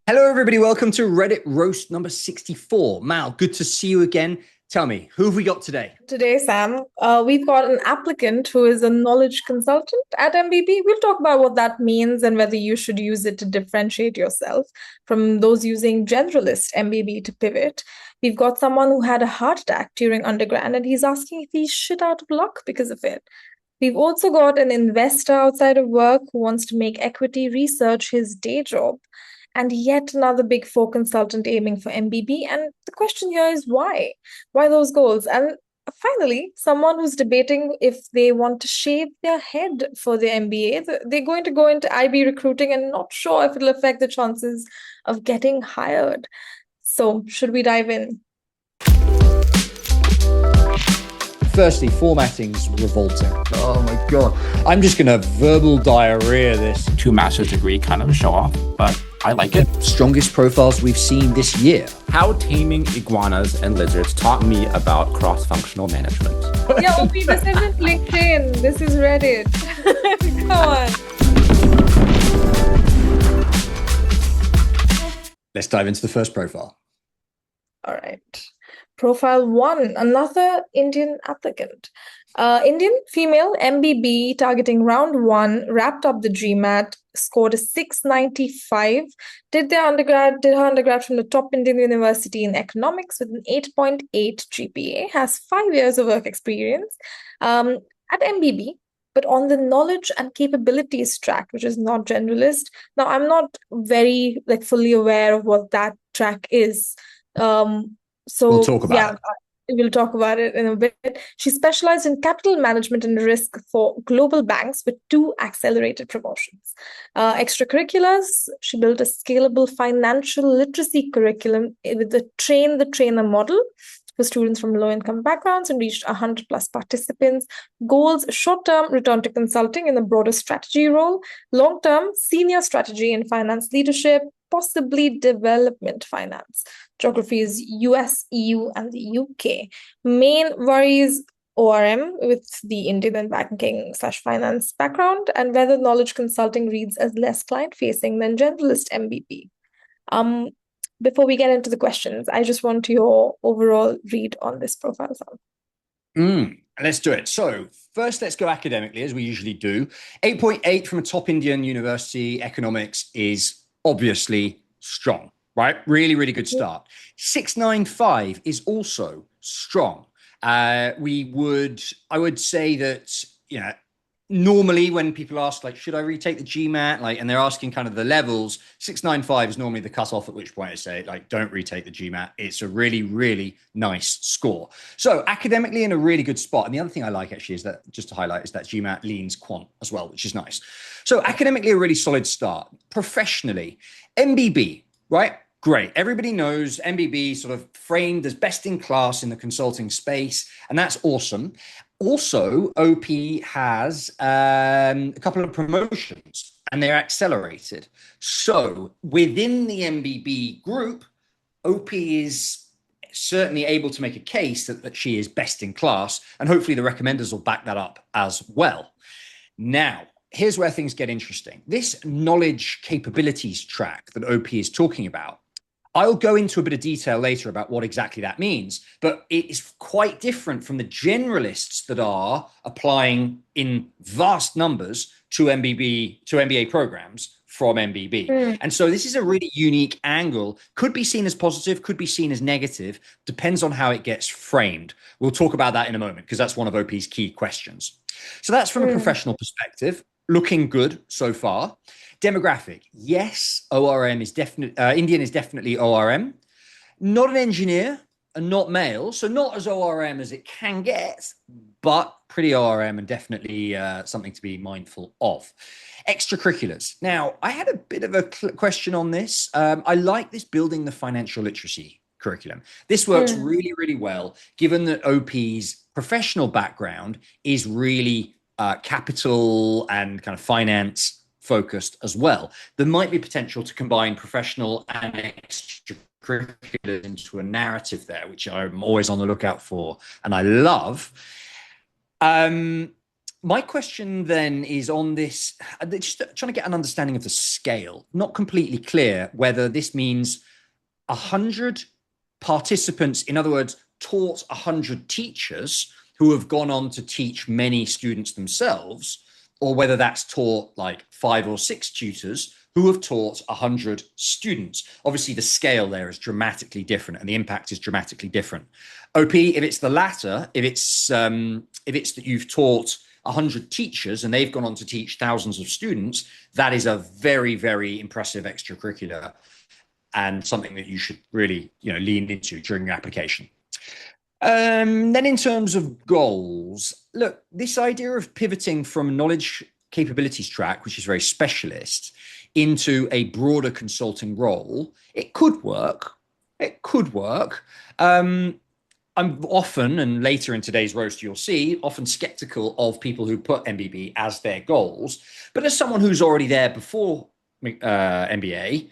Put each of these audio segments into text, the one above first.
Hello, everybody. Welcome to Reddit Roast number 64. Mal, good to see you again. Tell me, who have we got today? Today, Sam, we've got an applicant who is a knowledge consultant at MBB. We'll talk about what that means and whether you should use it to differentiate yourself from those using generalist MBB to pivot. We've got someone who had a heart attack during undergrad and he's asking if he's shit out of luck because of it. We've also got an investor outside of work who wants to make equity research his day job, and yet another Big Four consultant aiming for MBB. And the question here is why? Why those goals? And finally, someone who's debating if they want to shave their head for their MBA. They're going to go into IB recruiting and not sure if it'll affect the chances of getting hired. So, should we dive in? Firstly, formatting's revolting. Oh my God. I'm just going to verbal diarrhea this. 2 master's degree kind of a show off, but I like it. Strongest profiles we've seen this year. How taming iguanas and lizards taught me about cross-functional management. Yeah, Obi, this isn't LinkedIn. This is Reddit. Come on. Let's dive into the first profile. All right. Profile 1, another Indian applicant. Indian female MBB targeting round 1, wrapped up the GMAT, scored a 695, did her undergrad from the top Indian university in economics with an 8.8 GPA, has 5 years of work experience at MBB, but on the knowledge and capabilities track, which is not generalist. Now, I'm not very fully aware of what that track is. We'll talk about it. We'll talk about it in a bit. She specialized in capital management and risk for global banks with 2 accelerated promotions. Extracurriculars, she built a scalable financial literacy curriculum with the train the trainer model for students from low-income backgrounds and reached 100 plus participants. Goals, short-term return to consulting in a broader strategy role, long-term senior strategy in finance leadership, possibly development finance. Geographies, US, EU, and the UK. Main worries, ORM with the Indian and banking/finance background, and whether knowledge consulting reads as less client-facing than generalist MBB. Before we get into the questions, I just want your overall read on this profile, Sam. Let's do it. So first, let's go academically, as we usually do. 8.8 from a top Indian university. Economics is obviously strong, right? Really, really good start. 695 is also strong. I would say that, normally when people ask, should I retake the GMAT? And they're asking kind of the levels, 695 is normally the cutoff at which point I say, don't retake the GMAT. It's a really, really nice score. So academically in a really good spot. And the other thing I like actually is that, just to highlight, is that GMAT leans quant as well, which is nice. So academically, a really solid start. Professionally, MBB, right? Great. Everybody knows MBB sort of framed as best in class in the consulting space, and that's awesome. Also, OP has a couple of promotions and they're accelerated. So within the MBB group, OP is certainly able to make a case that she is best in class, and hopefully the recommenders will back that up as well. Now, here's where things get interesting. This knowledge capabilities track that OP is talking about, I'll go into a bit of detail later about what exactly that means, but it is quite different from the generalists that are applying in vast numbers to MBA programs from MBB. And so this is a really unique angle, could be seen as positive, could be seen as negative, depends on how it gets framed. We'll talk about that in a moment because that's one of OP's key questions. So that's from a professional perspective, looking good so far. Demographic, yes, ORM is definitely, Indian is definitely ORM. Not an engineer and not male, so not as ORM as it can get, but pretty ORM and definitely something to be mindful of. Extracurriculars. Now, I had a bit of a question on this. I like this building the financial literacy curriculum. This works really, really well, given that OP's professional background is really capital and kind of finance focused as well. There might be potential to combine professional and extracurricular into a narrative there, which I'm always on the lookout for and I love. My question then is on this, just trying to get an understanding of the scale. Not completely clear whether this means 100 participants, in other words, taught 100 teachers who have gone on to teach many students themselves, or whether that's taught like 5 or 6 tutors who have taught 100 students. Obviously, the scale there is dramatically different and the impact is dramatically different. OP, if it's the latter, if it's that you've taught 100 teachers and they've gone on to teach thousands of students, that is a very, very impressive extracurricular and something that you should really, lean into during your application. Then in terms of goals, look, this idea of pivoting from knowledge capabilities track, which is very specialist, into a broader consulting role, it could work. It could work. I'm often, and later in today's roast, you'll see, often skeptical of people who put MBB as their goals. But as someone who's already there before MBA,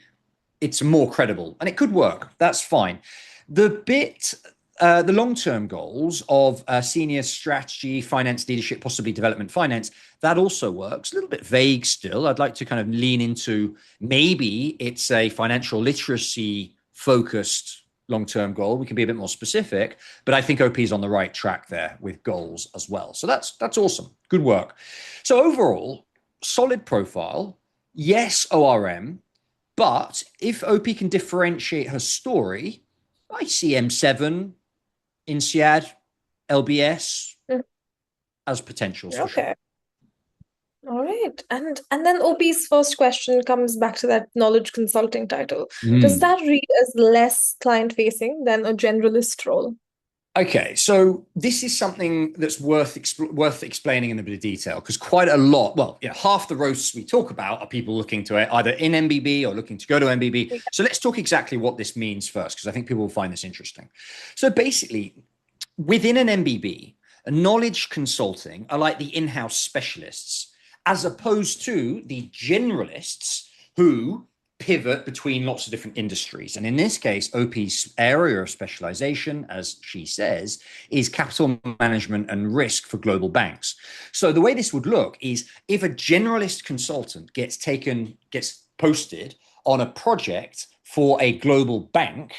it's more credible and it could work. That's fine. The long-term goals of senior strategy, finance, leadership, possibly development finance, that also works. A little bit vague still. I'd like to kind of lean into maybe it's a financial literacy focused long-term goal. We can be a bit more specific, but I think OP is on the right track there with goals as well. So that's awesome. Good work. So overall, solid profile. Yes, ORM. But if OP can differentiate her story, I see M7, INSEAD, LBS as potentials. Okay. For sure. All right. And then OP's first question comes back to that knowledge consulting title. Does that read as less client facing than a generalist role? Okay, so this is something that's worth explaining in a bit of detail, because quite a lot, well, half the roasts we talk about are people looking to it either in MBB or looking to go to MBB. Yeah. So let's talk exactly what this means first, because I think people will find this interesting. So basically, within an MBB, a knowledge consulting are like the in-house specialists, as opposed to the generalists who pivot between lots of different industries. And in this case, OP's area of specialization, as she says, is capital management and risk for global banks. So the way this would look is if a generalist consultant gets posted on a project for a global bank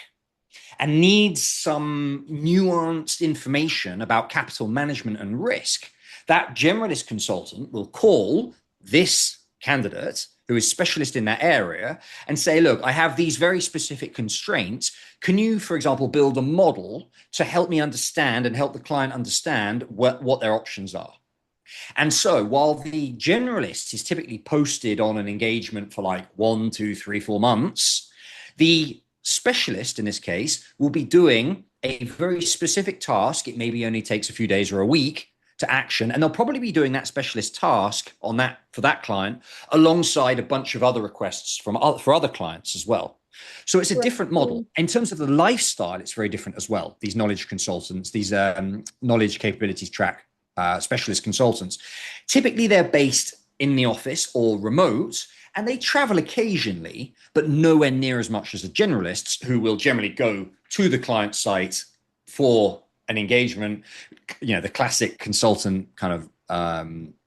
and needs some nuanced information about capital management and risk, that generalist consultant will call this candidate who is specialist in that area and say, look, I have these very specific constraints. Can you, for example, build a model to help me understand and help the client understand what their options are? And so while the generalist is typically posted on an engagement for like 1, 2, 3, 4 months, the specialist in this case will be doing a very specific task. It maybe only takes a few days or a week to action, and they'll probably be doing that specialist task on that for that client alongside a bunch of other requests for other clients as well. So it's a different model. In terms of the lifestyle, it's very different as well. These knowledge consultants, these knowledge capabilities track specialist consultants, typically they're based in the office or remote, and they travel occasionally, but nowhere near as much as the generalists, who will generally go to the client site for an engagement. The classic consultant kind of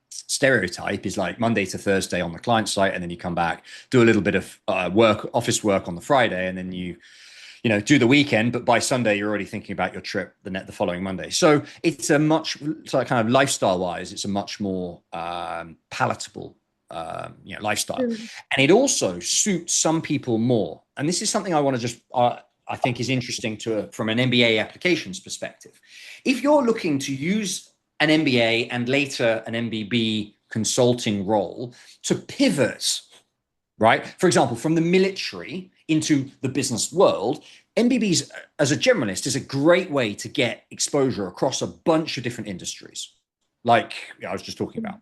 stereotype is like Monday to Thursday on the client site, and then you come back, do a little bit of office work on the Friday, and then you do the weekend. But by Sunday, you're already thinking about your trip the following Monday. So it's kind of lifestyle wise, it's a much more palatable lifestyle, and it also suits some people more. And this is something I want to just I think is interesting from an MBA applications perspective. If you're looking to use an MBA and later an MBB consulting role to pivot, right? For example, from the military into the business world, MBBs as a generalist is a great way to get exposure across a bunch of different industries, like I was just talking about.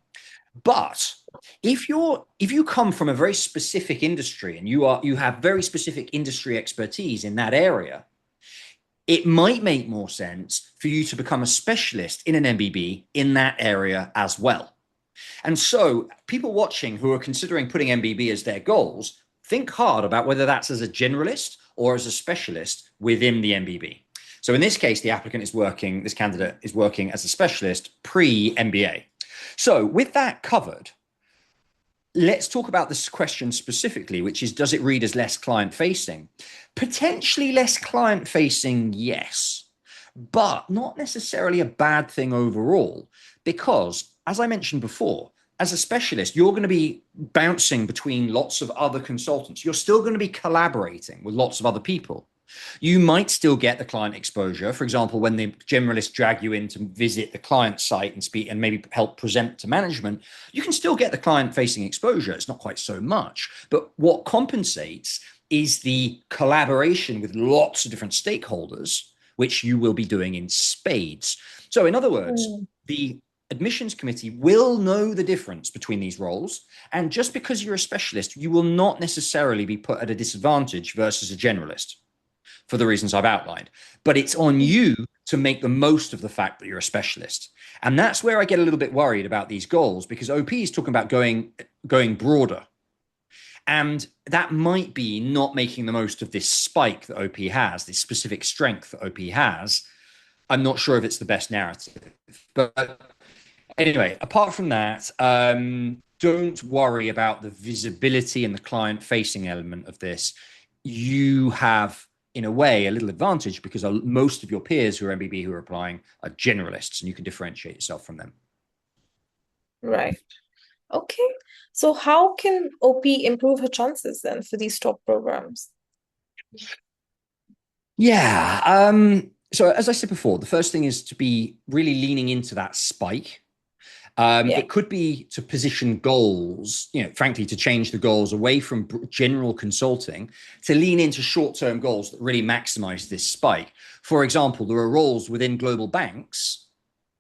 But if you come from a very specific industry and you have very specific industry expertise in that area, it might make more sense for you to become a specialist in an MBB in that area as well. And so people watching who are considering putting MBB as their goals, think hard about whether that's as a generalist or as a specialist within the MBB. So in this case, this candidate is working as a specialist pre-MBA. So with that covered, let's talk about this question specifically, which is, does it read as less client facing? Potentially less client facing, yes, but not necessarily a bad thing overall, because as I mentioned before, as a specialist, you're going to be bouncing between lots of other consultants. You're still going to be collaborating with lots of other people. You might still get the client exposure. For example, when the generalists drag you in to visit the client site and speak and maybe help present to management, you can still get the client facing exposure. It's not quite so much. But what compensates is the collaboration with lots of different stakeholders, which you will be doing in spades. So in other words, the admissions committee will know the difference between these roles. And just because you're a specialist, you will not necessarily be put at a disadvantage versus a generalist, for the reasons I've outlined. But it's on you to make the most of the fact that you're a specialist. And that's where I get a little bit worried about these goals, because OP is talking about going broader. And that might be not making the most of this spike that OP has, this specific strength that OP has. I'm not sure if it's the best narrative. But anyway, apart from that, don't worry about the visibility and the client-facing element of this. You have, in a way, a little advantage because most of your peers who are MBB who are applying are generalists, and you can differentiate yourself from them. Right. Okay. So how can OP improve her chances then for these top programs? Yeah. So as I said before, the first thing is to be really leaning into that spike. It could be to position goals, frankly, to change the goals away from general consulting to lean into short-term goals that really maximize this spike. For example, there are roles within global banks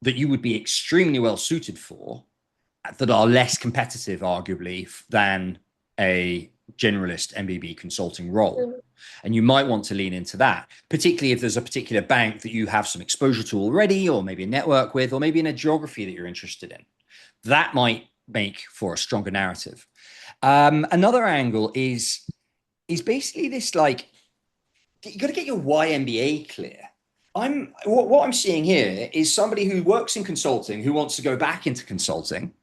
that you would be extremely well suited for that are less competitive, arguably, than a generalist MBB consulting role. And you might want to lean into that, particularly if there's a particular bank that you have some exposure to already, or maybe a network with, or maybe in a geography that you're interested in. That might make for a stronger narrative. Another angle is basically this, like, you got to get your why MBA clear. What I'm seeing here is somebody who works in consulting, who wants to go back into consulting,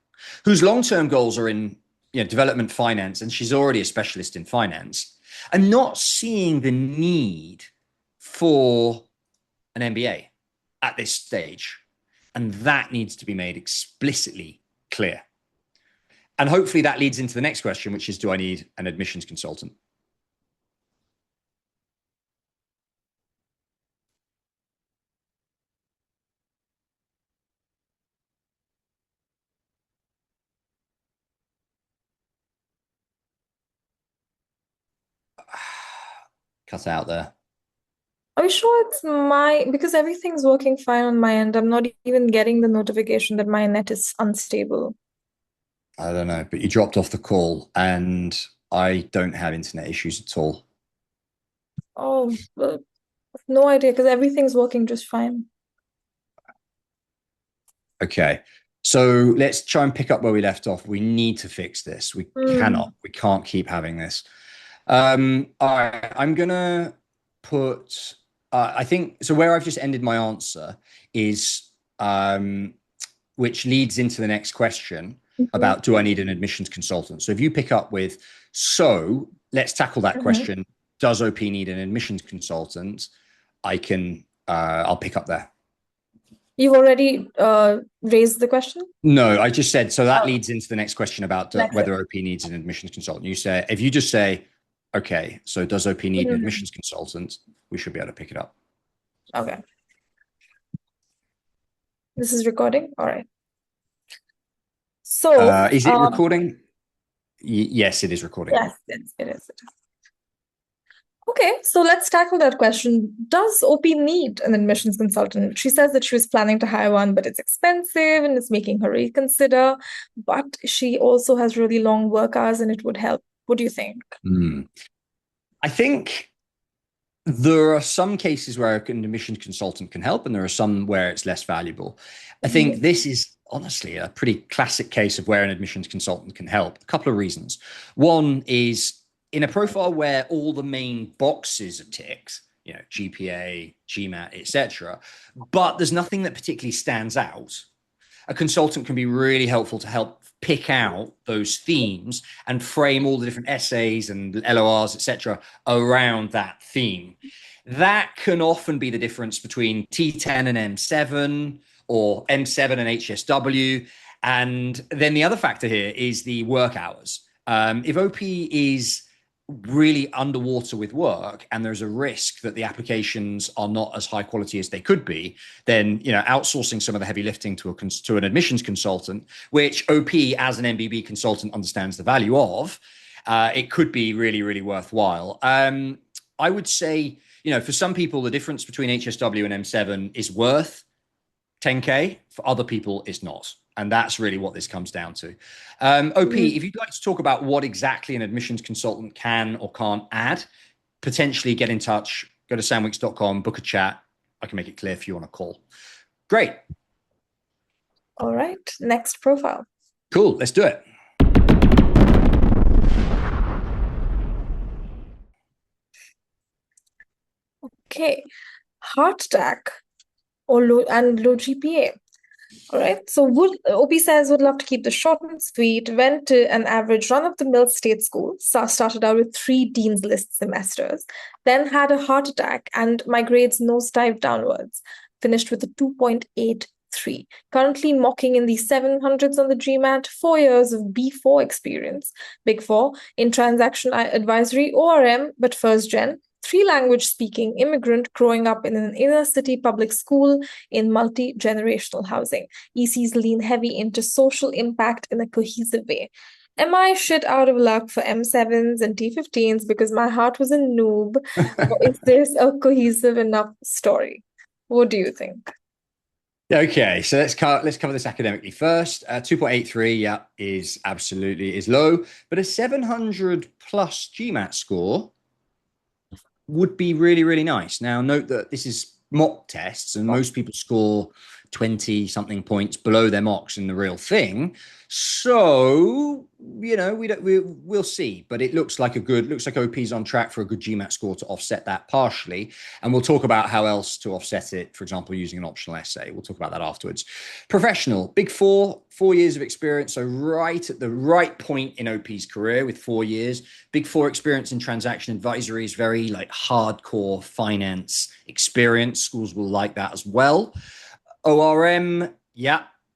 whose long-term goals are in development finance, and she's already a specialist in finance, and not seeing the need for an MBA at this stage. And that needs to be made explicitly clear. And hopefully that leads into the next question, which is, do I need an admissions consultant? Cut out there. Are you sure it's because everything's working fine on my end. I'm not even getting the notification that my net is unstable. I don't know, but you dropped off the call and I don't have internet issues at all. Oh, well, no idea, because everything's working just fine. Okay. So let's try and pick up where we left off. We need to fix this. We can't keep having this. All right, I'm gonna put, I think, so where I've just ended my answer is, which leads into the next question about, do I need an admissions consultant? So if you pick up with, so let's tackle that question. Does OP need an admissions consultant? I'll pick up there. You've already raised the question? No, I just said, so that leads into the next question about whether OP needs an admissions consultant. You say, if you just say, okay, so does OP need an admissions consultant? We should be able to pick it up. Okay. This is recording? All right. So is it recording? Yes, it is recording. Yes, it is. Okay, so let's tackle that question. Does OP need an admissions consultant? She says that she was planning to hire one, but it's expensive and it's making her reconsider. But she also has really long work hours and it would help. What do you think? I think there are some cases where an admissions consultant can help, and there are some where it's less valuable. I think this is honestly a pretty classic case of where an admissions consultant can help. A couple of reasons. One is, in a profile where all the main boxes are ticked, GPA, GMAT, etc., but there's nothing that particularly stands out, a consultant can be really helpful to help pick out those themes and frame all the different essays and LORs, etc., around that theme. That can often be the difference between T10 and M7, or M7 and HSW. And then the other factor here is the work hours. If OP is really underwater with work and there's a risk that the applications are not as high quality as they could be, then outsourcing some of the heavy lifting to an admissions consultant, which OP as an MBB consultant understands the value of, it could be really, really worthwhile. I would say, for some people, the difference between HSW and M7 is worth 10K. For other people, it's not. And that's really what this comes down to. OP, if you'd like to talk about what exactly an admissions consultant can or can't add, potentially get in touch, go to sandweeks.com, book a chat. I can make it clear if you want to call. Great. All right. Next profile. Cool. Let's do it. Okay. Heart attack or low GPA. All right. So OP says would love to keep this short and sweet. Went to an average run-of-the-mill state school. Started out with 3 Dean's List semesters. Then had a heart attack and my grades nosedived downwards. Finished with a 2.83. Currently mocking in the 700s on the GMAT. 4 years of B4 experience. Big 4 in transaction advisory, ORM, but first gen. 3-language speaking immigrant growing up in an inner city public school in multi-generational housing. ECs lean heavy into social impact in a cohesive way. Am I shit out of luck for M7s and T15s because my heart was a noob? Or is this a cohesive enough story? What do you think? Okay, so let's cover this academically first. 2.83, is low, but a 700 plus GMAT score would be really, really nice. Now, note that this is mock tests, and most people score 20 something points below their mocks in the real thing. So, we'll see, but it looks like OP's on track for a good GMAT score to offset that partially. And we'll talk about how else to offset it, for example, using an optional essay. We'll talk about that afterwards. Professional, big 4 years of experience. So right at the right point in OP's career with 4 years, big 4 experience in transaction advisory is very hardcore finance experience. Schools will like that as well. ORM,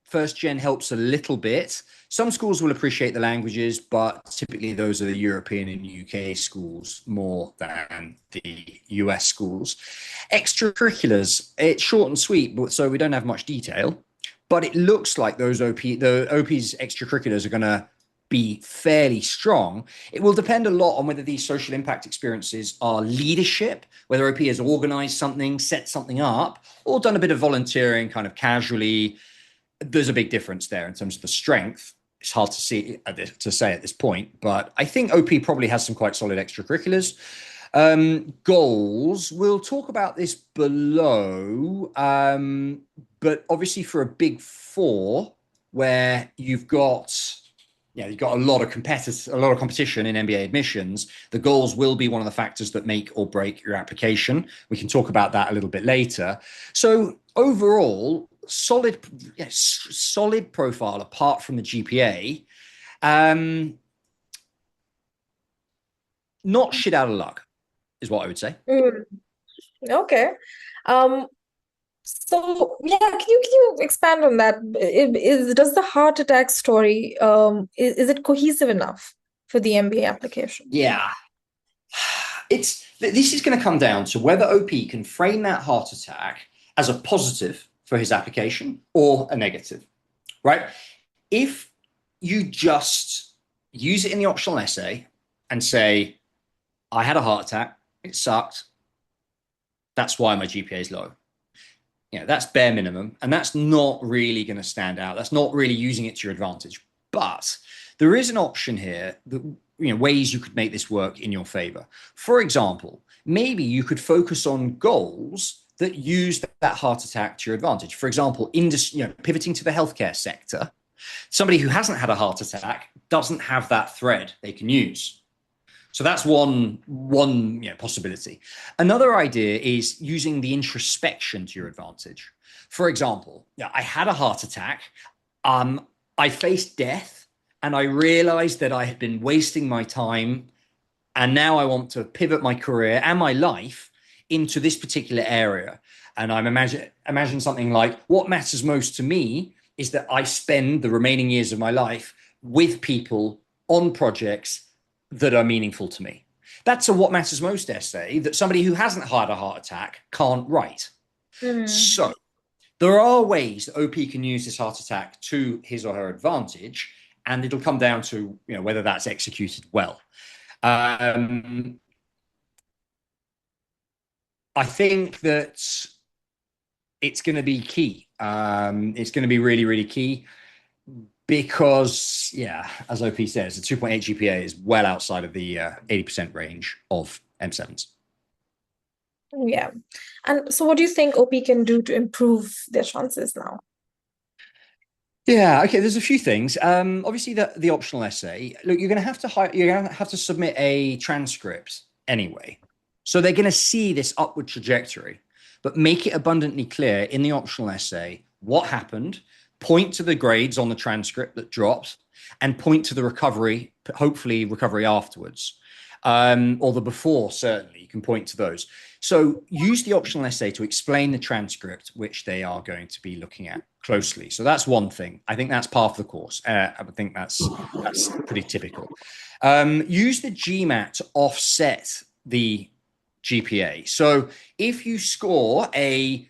first gen helps a little bit. Some schools will appreciate the languages, but typically those are the European and UK schools more than the US schools. Extracurriculars, it's short and sweet, so we don't have much detail, but it looks like the OP's extracurriculars are going to be fairly strong. It will depend a lot on whether these social impact experiences are leadership, whether OP has organized something, set something up, or done a bit of volunteering kind of casually. There's a big difference there in terms of the strength. It's hard to say at this point, but I think OP probably has some quite solid extracurriculars. Goals, we'll talk about this below, but obviously for a big 4 where you've got a lot of competition in MBA admissions, the goals will be one of the factors that make or break your application. We can talk about that a little bit later. So overall, solid profile apart from the GPA. Not shit out of luck is what I would say. Okay. So can you expand on that? Does the heart attack story is it cohesive enough for the MBA application? Yeah, this is going to come down to whether OP can frame that heart attack as a positive for his application or a negative, right? If you just use it in the optional essay and say, I had a heart attack, it sucked, that's why my GPA is low. That's bare minimum, and that's not really going to stand out. That's not really using it to your advantage. But there is an option here that, ways you could make this work in your favor. For example, maybe you could focus on goals that use that heart attack to your advantage. For example, pivoting to the healthcare sector. Somebody who hasn't had a heart attack doesn't have that thread they can use. So that's one possibility. Another idea is using the introspection to your advantage. For example, I had a heart attack. I faced death and I realized that I had been wasting my time. And now I want to pivot my career and my life into this particular area. And I'm imagine something like, what matters most to me is that I spend the remaining years of my life with people on projects that are meaningful to me. That's a what matters most essay that somebody who hasn't had a heart attack can't write. So there are ways that OP can use this heart attack to his or her advantage, and it'll come down to whether that's executed well. I think that it's going to be key. It's going to be really, really key because, as OP says, the 2.8 GPA is well outside of the 80% range of M7s. Yeah. And so what do you think OP can do to improve their chances now? Yeah, okay, there's a few things. Obviously, the optional essay, look, you're going to have to submit a transcript anyway. So they're going to see this upward trajectory, but make it abundantly clear in the optional essay what happened, point to the grades on the transcript that dropped, and point to the recovery, hopefully recovery afterwards, or the before, certainly. You can point to those. So use the optional essay to explain the transcript, which they are going to be looking at closely. So that's one thing. I think that's part of the course. I think that's pretty typical. Use the GMAT to offset the GPA. So if you score a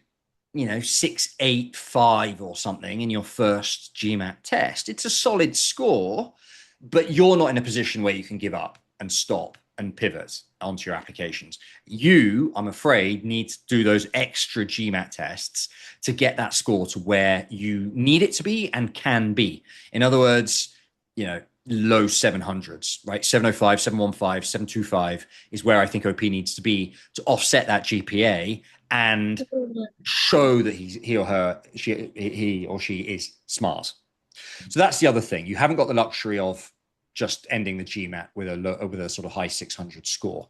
685 or something in your first GMAT test, it's a solid score, but you're not in a position where you can give up and stop and pivot onto your applications. You, I'm afraid, need to do those extra GMAT tests to get that score to where you need it to be and can be. In other words, low 700s, right? 705, 715, 725 is where I think OP needs to be to offset that GPA and show that he or she is smart. So that's the other thing. You haven't got the luxury of just ending the GMAT with a sort of high 600 score.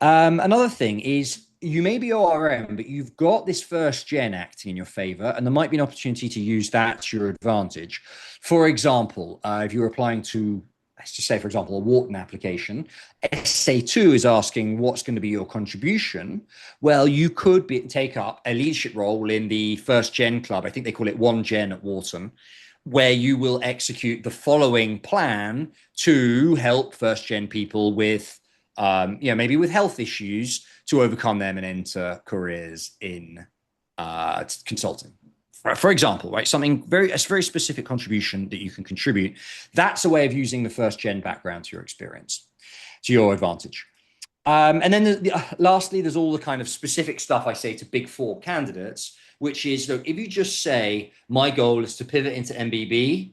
Another thing is you may be ORM, but you've got this first gen acting in your favor, and there might be an opportunity to use that to your advantage. For example, if you're applying to, let's just say, for example, a Wharton application, SA2 is asking what's going to be your contribution. Well, you could take up a leadership role in the first gen club. I think they call it 1Gen at Wharton, where you will execute the following plan to help first gen people with, maybe with health issues to overcome them and enter careers in consulting. For example, right? A very specific contribution that you can contribute. That's a way of using the first gen background to your experience, to your advantage. And then lastly, there's all the kind of specific stuff I say to Big Four candidates, which is, look, if you just say, my goal is to pivot into MBB,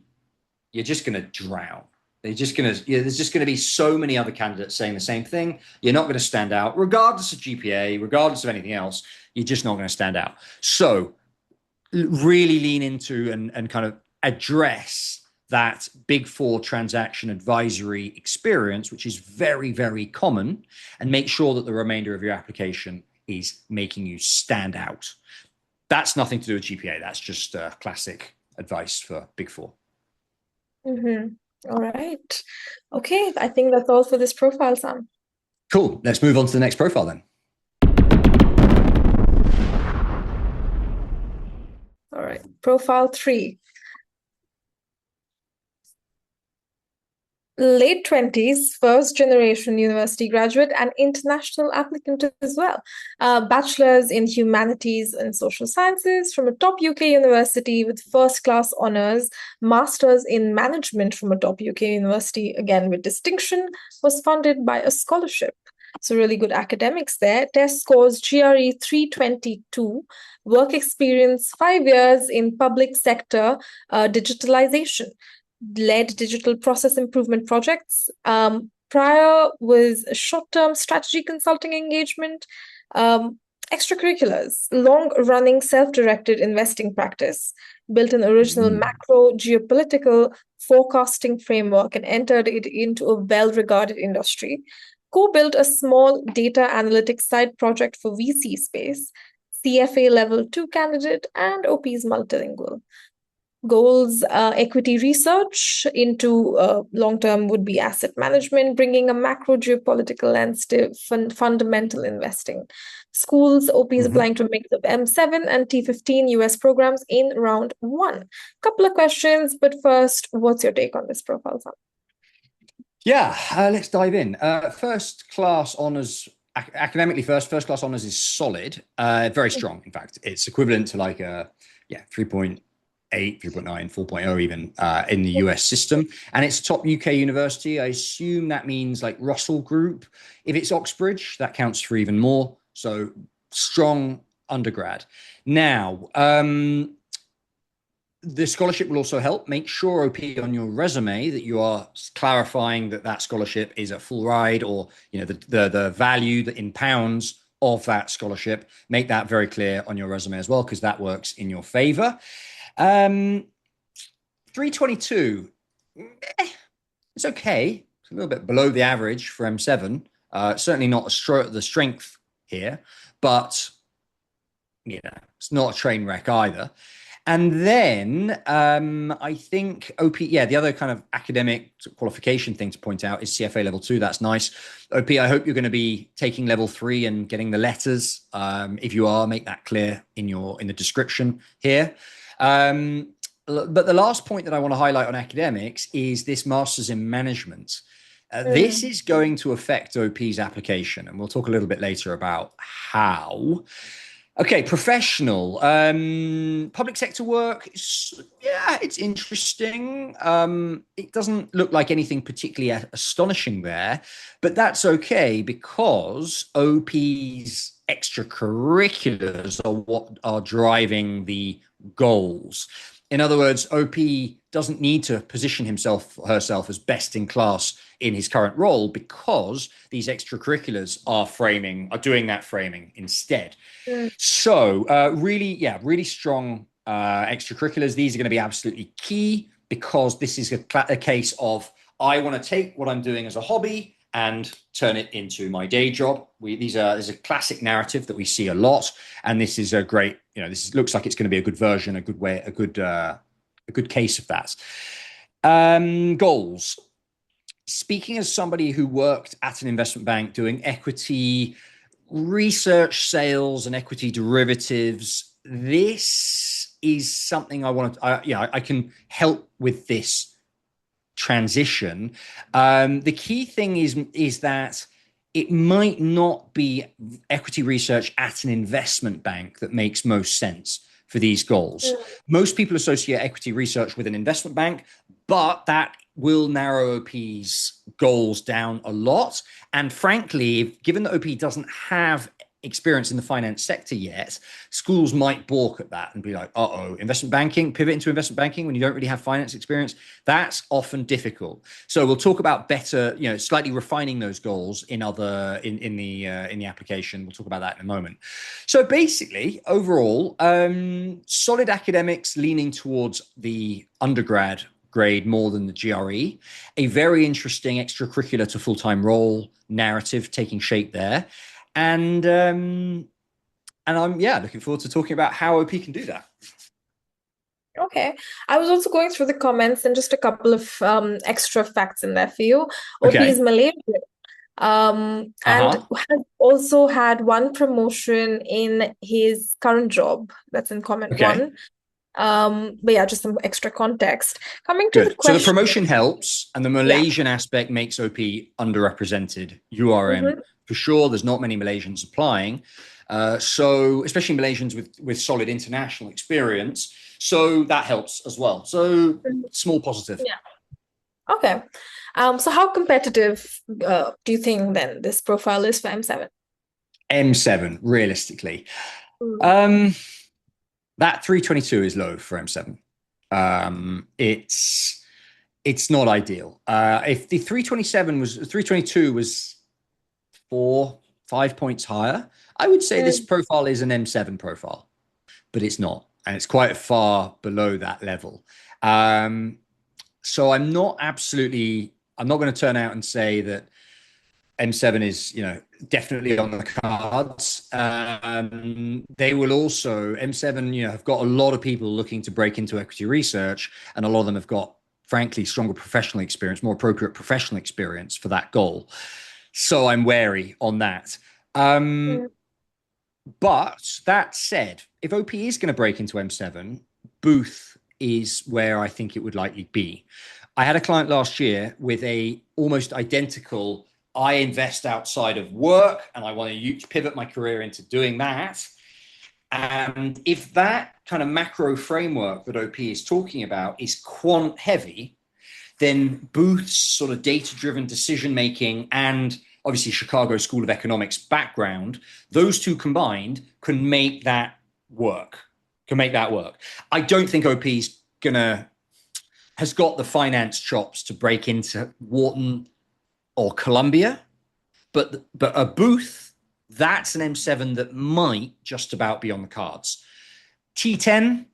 you're just going to drown. There's just going to be so many other candidates saying the same thing. You're not going to stand out, regardless of GPA, regardless of anything else. You're just not going to stand out. So really lean into and kind of address that Big Four transaction advisory experience, which is very, very common, and make sure that the remainder of your application is making you stand out. That's nothing to do with GPA. That's just classic advice for Big Four. All right. Okay, I think that's all for this profile, Sam. Cool. Let's move on to the next profile then. All right. Profile 3. Late 20s, first generation university graduate and international applicant as well. Bachelor's in humanities and social sciences from a top UK university with first class honors, master's in management from a top UK university, again with distinction, was funded by a scholarship. So really good academics there. Test scores GRE 322, work experience 5 years in public sector digitalization. Led digital process improvement projects. Prior was a short-term strategy consulting engagement, extracurriculars, long-running self-directed investing practice, built an original macro geopolitical forecasting framework and entered it into a well-regarded industry. Co-built a small data analytics side project for VC space, CFA level 2 candidate, and OP's multilingual. Goals, equity research into long-term would be asset management, bringing a macro geopolitical lens to fundamental investing. Schools, OP is applying to a mix of M7 and T15 US programs in round one. Couple of questions, but first, what's your take on this profile, Sam? Yeah, let's dive in. First class honors, academically first class honors is solid, very strong. In fact, it's equivalent to like a 3.8, 3.9, 4.0 even in the US system. And it's top UK university. I assume that means like Russell Group. If it's Oxbridge, that counts for even more. So strong undergrad. Now, the scholarship will also help. Make sure, OP, on your resume that you are clarifying that that scholarship is a full ride, or the value that in pounds of that scholarship. Make that very clear on your resume as well, because that works in your favor. 322, it's okay. It's a little bit below the average for M7. Certainly not the strength here, but it's not a train wreck either. And then I think OP, the other kind of academic qualification thing to point out is CFA level 2. That's nice. OP, I hope you're going to be taking level 3 and getting the letters. If you are, make that clear in the description here. But the last point that I want to highlight on academics is this master's in management. This is going to affect OP's application, and we'll talk a little bit later about how. Okay, professional. Public sector work, it's interesting. It doesn't look like anything particularly astonishing there, but that's okay because OP's extracurriculars are what are driving the goals. In other words, OP doesn't need to position himself or herself as best in class in his current role, because these extracurriculars are doing that framing instead. So really strong extracurriculars. These are going to be absolutely key, because this is a case of, I want to take what I'm doing as a hobby and turn it into my day job. There's a classic narrative that we see a lot, and this is a great, looks like it's going to be a good version, a good case of that. Goals. Speaking as somebody who worked at an investment bank doing equity research, sales, and equity derivatives, this is something I can help with this transition. The key thing is that it might not be equity research at an investment bank that makes most sense for these goals. Most people associate equity research with an investment bank, but that will narrow OP's goals down a lot. And frankly, given that OP doesn't have experience in the finance sector yet, schools might balk at that and be like, investment banking, pivot into investment banking when you don't really have finance experience. That's often difficult. So we'll talk about better, slightly refining those goals in the application. We'll talk about that in a moment. So basically, overall, solid academics leaning towards the undergrad grade more than the GRE. A very interesting extracurricular to full-time role narrative taking shape there. And I'm looking forward to talking about how OP can do that. Okay. I was also going through the comments, and just a couple of extra facts in there for you. OP is Malaysian. And has also had one promotion in his current job. That's in comment one. But just some extra context. Coming to the question. So the promotion helps, and the Malaysian aspect makes OP underrepresented. URM for sure. There's not many Malaysians applying, so especially Malaysians with solid international experience. So that helps as well. So small positive. Yeah. Okay. So how competitive do you think then this profile is for M7? M7, realistically. That 322 is low for M7. It's not ideal. If the 322 was 4-5 points higher, I would say this profile is an M7 profile, but it's not, and it's quite far below that level. So I'm not going to turn out and say that M7 is, definitely on the cards. They will also, M7, have got a lot of people looking to break into equity research, and a lot of them have got, frankly, stronger professional experience, more appropriate professional experience for that goal. So I'm wary on that. But that said, if OP is going to break into M7, Booth is where I think it would likely be. I had a client last year with a almost identical, I invest outside of work and I want to pivot my career into doing that. And if that kind of macro framework that OP is talking about is quant heavy, then Booth's sort of data-driven decision-making and obviously Chicago School of Economics background, those two combined can make that work. I don't think OP's has got the finance chops to break into Wharton or Columbia, but a Booth, that's an M7 that might just about be on the cards. T10,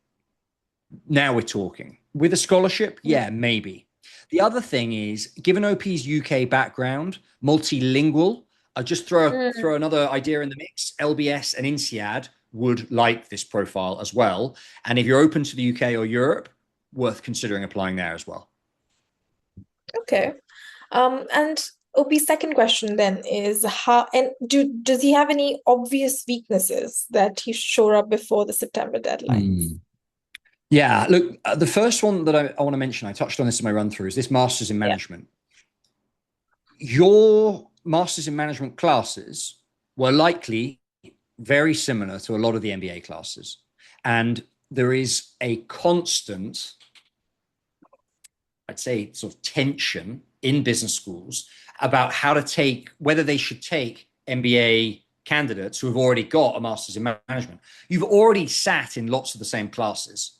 now we're talking. With a scholarship, yeah, maybe. The other thing is, given OP's UK background, multilingual, I'll just throw another idea in the mix. LBS and INSEAD would like this profile as well. And if you're open to the UK or Europe, worth considering applying there as well. Okay. And OP's second question then is, does he have any obvious weaknesses that he should shore up before the September deadline? Yeah, look, the first one that I want to mention, I touched on this in my run through, is this Masters in Management. Yeah. Your Masters in Management classes were likely very similar to a lot of the MBA classes. And there is a constant, I'd say, sort of tension in business schools about whether they should take MBA candidates who have already got a Masters in Management. You've already sat in lots of the same classes.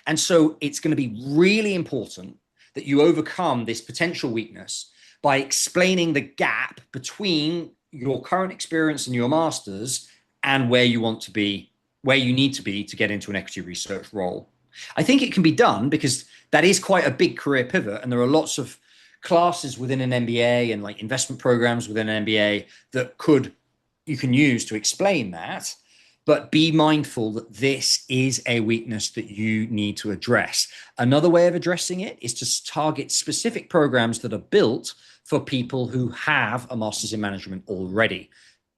And so it's going to be really important that you overcome this potential weakness by explaining the gap between your current experience and your master's and where you want to be, where you need to be to get into an equity research role. I think it can be done because that is quite a big career pivot. And there are lots of classes within an MBA and like investment programs within an MBA that you can use to explain that. But be mindful that this is a weakness that you need to address. Another way of addressing it is to target specific programs that are built for people who have a Master's in Management already.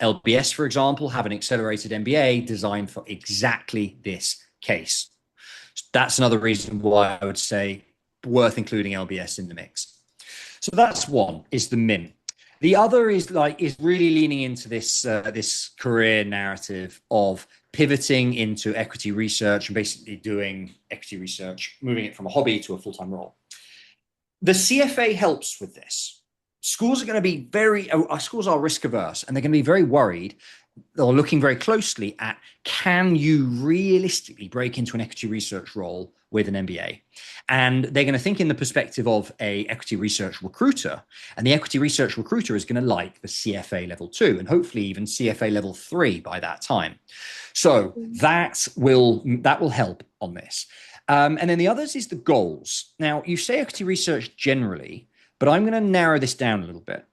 LBS, for example, have an accelerated MBA designed for exactly this case. That's another reason why I would say worth including LBS in the mix. So that's one, is the min. The other is really leaning into this career narrative of pivoting into equity research and basically doing equity research, moving it from a hobby to a full-time role. The CFA helps with this. Schools are risk averse, and they're going to be very worried or looking very closely at, can you realistically break into an equity research role with an MBA? And they're going to think in the perspective of a equity research recruiter, and the equity research recruiter is going to like the CFA level 2 and hopefully even CFA level 3 by that time. So that will help on this. And then the others is the goals. Now, you say equity research generally, but I'm going to narrow this down a little bit.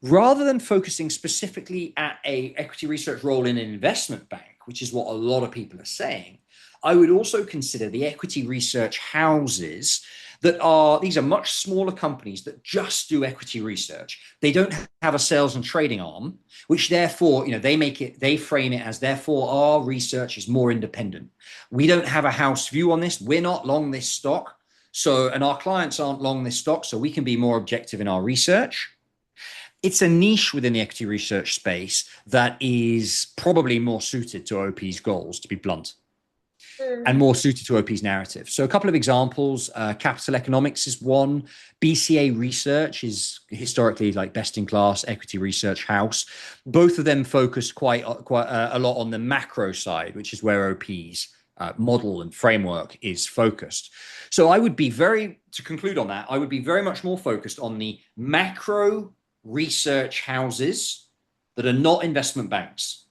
Rather than focusing specifically at a equity research role in an investment bank, which is what a lot of people are saying, I would also consider the equity research houses these are much smaller companies that just do equity research. They don't have a sales and trading arm, which therefore, they frame it as, therefore our research is more independent. We don't have a house view on this. We're not long this stock. And our clients aren't long this stock, so we can be more objective in our research. It's a niche within the equity research space that is probably more suited to OP's goals, to be blunt, and more suited to OP's narrative. So a couple of examples, Capital Economics is one. BCA Research is historically like best in class equity research house. Both of them focus quite a lot on the macro side, which is where OP's model and framework is focused. So to conclude on that, I would be very much more focused on the macro research houses that are not investment banks.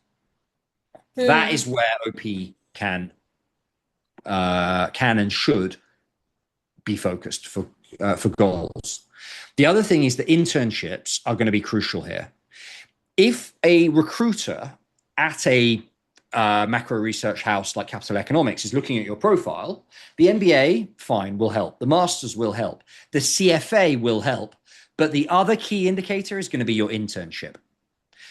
That is where OP can and should be focused for goals. The other thing is that internships are going to be crucial here. If a recruiter at a macro research house like Capital Economics is looking at your profile, the MBA, fine, will help. The Masters will help. The CFA will help. But the other key indicator is going to be your internship.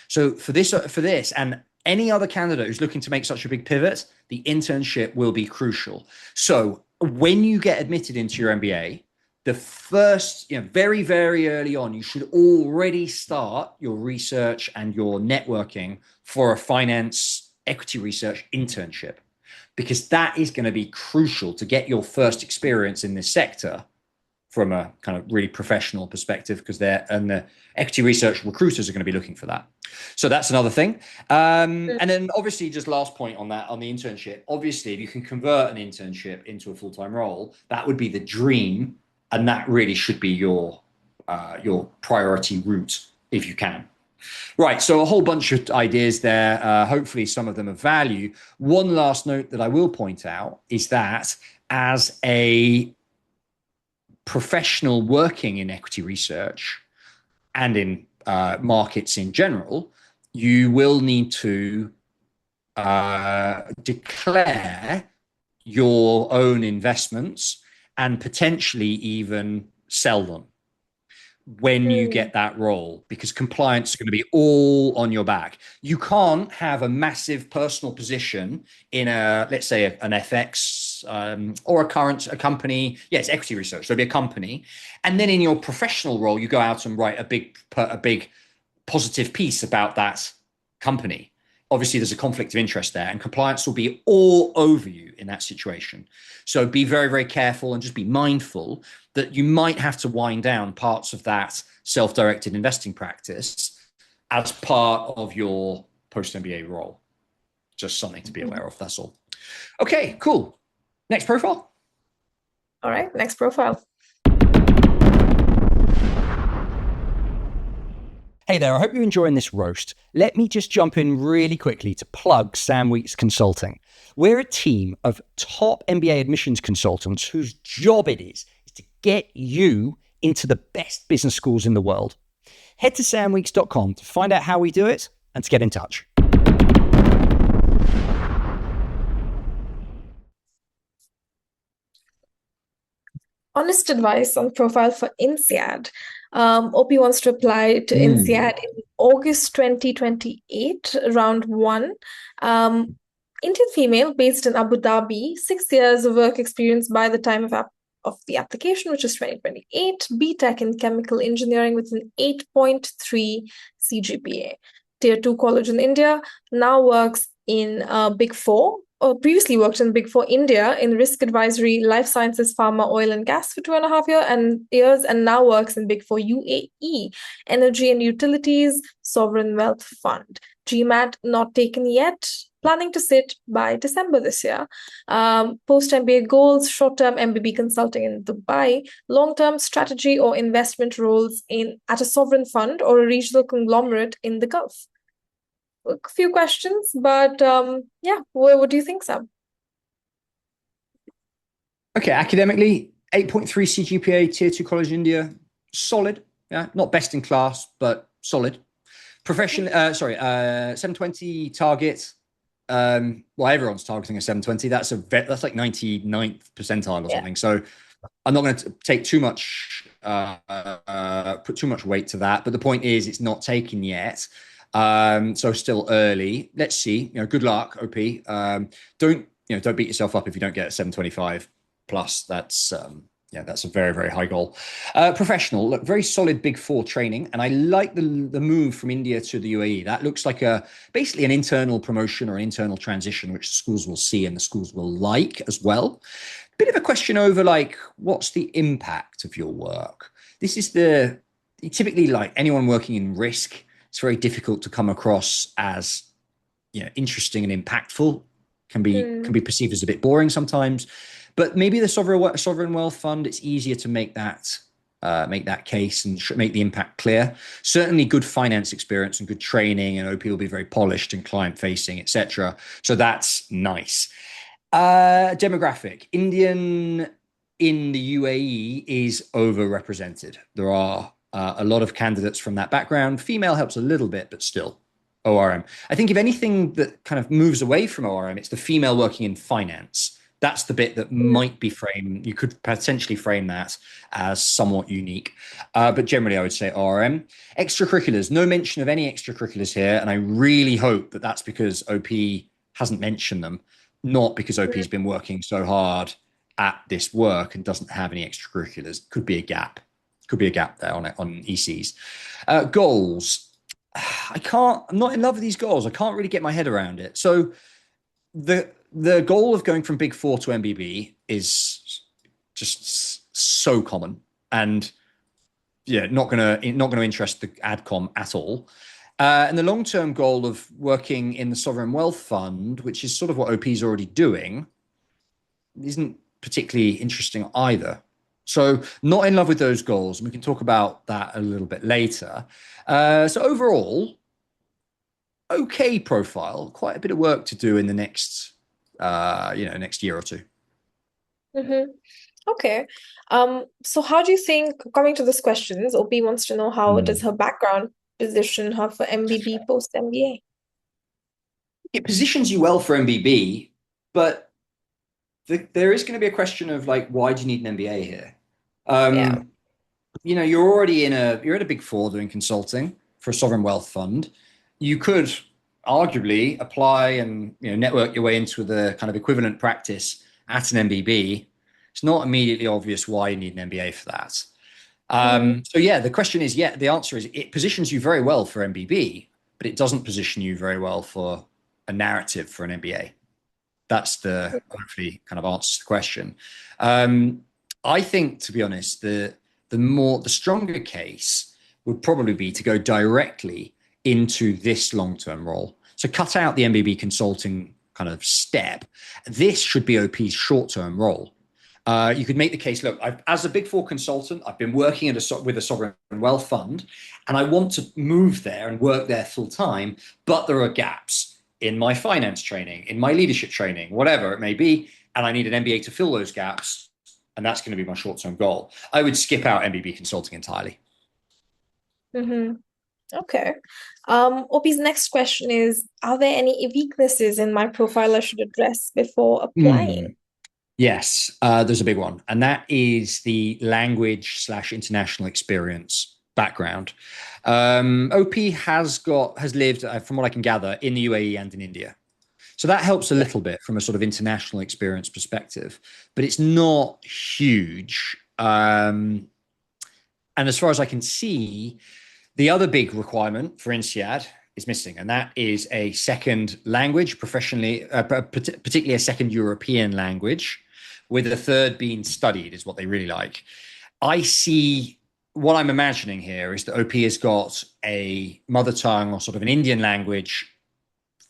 So for this, and any other candidate who's looking to make such a big pivot, the internship will be crucial. So when you get admitted into your MBA, the first, very, very early on, you should already start your research and your networking for a finance equity research internship, because that is going to be crucial to get your first experience in this sector from a kind of really professional perspective, because the equity research recruiters are going to be looking for that. So that's another thing. And then obviously, just last point on that, on the internship, obviously, if you can convert an internship into a full-time role, that would be the dream. And that really should be your priority route if you can. Right, so a whole bunch of ideas there. Hopefully some of them of value. One last note that I will point out is that as a professional working in equity research and in markets in general, you will need to declare your own investments and potentially even sell them when you get that role, because compliance is going to be all on your back. You can't have a massive personal position in let's say an FX or a company. Yeah, it's equity research. So it'll be a company. And then in your professional role, you go out and write a big positive piece about that company. Obviously, there's a conflict of interest there, and compliance will be all over you in that situation. So be very, very careful and just be mindful that you might have to wind down parts of that self-directed investing practice as part of your post-MBA role. Just something to be aware of, that's all. Okay, cool. Next profile. All right, next profile. Hey there, I hope you're enjoying this roast. Let me just jump in really quickly to plug Sam Weeks Consulting. We're a team of top MBA admissions consultants whose job it is to get you into the best business schools in the world. Head to samweeks.com to find out how we do it and to get in touch. Honest advice on profile for INSEAD. OP wants to apply to INSEAD in August 2028, round 1. Indian female based in Abu Dhabi, 6 years of work experience by the time of the application, which is 2028, BTech in chemical engineering with an 8.3 CGPA. Tier 2 college in India, now works in Big Four, or previously worked in Big Four India in risk advisory, life sciences, pharma, oil and gas for 2.5 years, and now works in Big Four UAE, energy and utilities, sovereign wealth fund. GMAT not taken yet, planning to sit by December this year. Post-MBA goals, short-term MBB consulting in Dubai, long-term strategy or investment roles at a sovereign fund or a regional conglomerate in the Gulf. A few questions, but yeah, what do you think, Sam? Okay, academically, 8.3 CGPA, Tier 2 college in India, solid. Yeah, not best in class, but solid. Profession, 720 target. Well, everyone's targeting a 720. That's like 99th percentile or something. So I'm not going to take too much, put too much weight to that. But the point is, it's not taken yet. So still early. Let's see. Good luck, OP. Don't beat yourself up if you don't get a 725 plus. That's a very, very high goal. Professional, look, very solid Big Four training, and I like the move from India to the UAE. That looks like basically an internal promotion or an internal transition, which the schools will see and the schools will like as well. Bit of a question over what's the impact of your work? This is typically, like anyone working in risk, it's very difficult to come across as interesting and impactful. Can be perceived as a bit boring sometimes, but maybe the sovereign wealth fund, it's easier to make that case and make the impact clear. Certainly, good finance experience and good training, and OP will be very polished and client facing, etc. So that's nice. Demographic: Indian in the UAE is overrepresented. There are A lot of candidates from that background. Female helps a little bit, but still ORM. I think if anything that kind of moves away from ORM, it's the female working in finance. That's the bit that might be framed. You could potentially frame that as somewhat unique. But generally, I would say ORM. Extracurriculars, no mention of any extracurriculars here. And I really hope that that's because OP hasn't mentioned them, not because OP has been working so hard at this work and doesn't have any extracurriculars. Could be a gap. Could be a gap there on ECs. Goals. I'm not in love with these goals. I can't really get my head around it. So the goal of going from Big Four to MBB is just so common, and yeah, not gonna interest the AdCom at all. And the long-term goal of working in the sovereign wealth fund, which is sort of what OP is already doing, isn't particularly interesting either. So not in love with those goals. And we can talk about that a little bit later. So overall, okay profile, quite a bit of work to do in the next, next year or two. Mm-hmm. Okay. So how do you think, coming to these questions, OP wants to know how does her background position her for MBB post MBA? It positions you well for MBB, but there is going to be a question of like, why do you need an MBA here? You're at a Big Four doing consulting for a sovereign wealth fund. You could arguably apply and network your way into the kind of equivalent practice at an MBB. It's not immediately obvious why you need an MBA for that. So yeah, the question is, the answer is it positions you very well for MBB, but it doesn't position you very well for a narrative for an MBA. That's the hopefully kind of answers the question. I think, to be honest, the stronger case would probably be to go directly into this long-term role. So cut out the MBB consulting kind of step. This should be OP's short-term role. You could make the case, look, as a Big Four consultant, I've been working with a sovereign wealth fund, and I want to move there and work there full time, but there are gaps in my finance training, in my leadership training, whatever it may be, and I need an MBA to fill those gaps, and that's going to be my short-term goal. I would skip out MBB consulting entirely. Okay. OP's next question is, are there any weaknesses in my profile I should address before applying? Yes, there's a big one, and that is the language/international experience background. OP has lived, from what I can gather, in the UAE and in India. So that helps a little bit from a sort of international experience perspective, but it's not huge. And as far as I can see, the other big requirement for INSEAD is missing, and that is a second language, professionally, particularly a second European language, with a third being studied is what they really like. I see what I'm imagining here is that OP has got a mother tongue or sort of an Indian language,